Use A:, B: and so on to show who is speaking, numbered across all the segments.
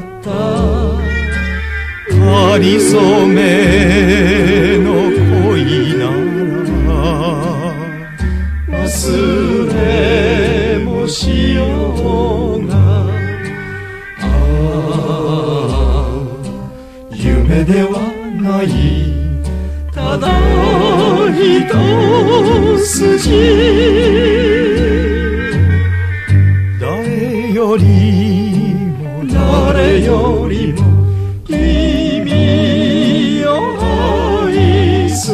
A: ったかりそめの恋なら忘れもしようが、ああ夢ではないただ一筋、誰よりも誰よりも君を愛す。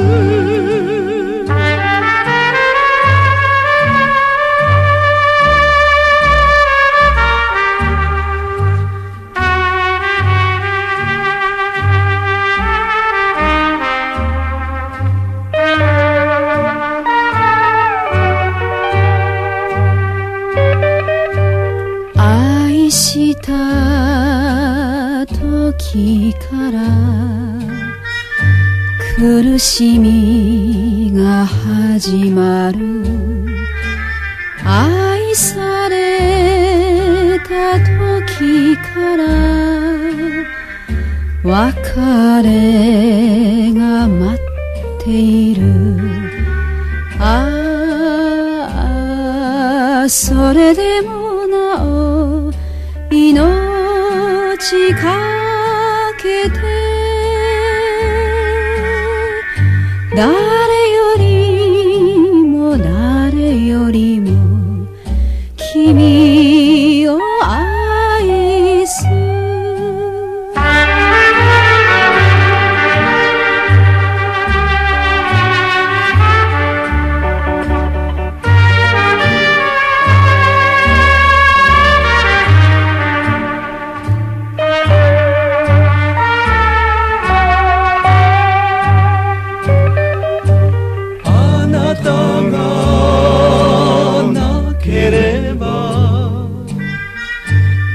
B: 愛した時から苦しみが始まる、愛された時から別れが待っている。ああそれでもなお命かけて誰よりも誰よりも君を愛す。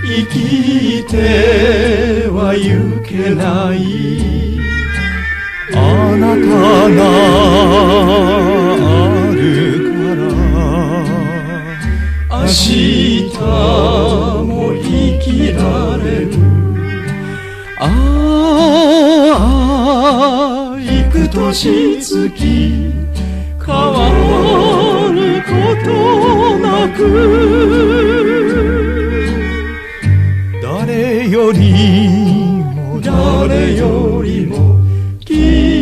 A: 生きてはゆけない、あなたがあるから明日も生きられる。ああ幾年月変わることなく、誰よりも誰よりも君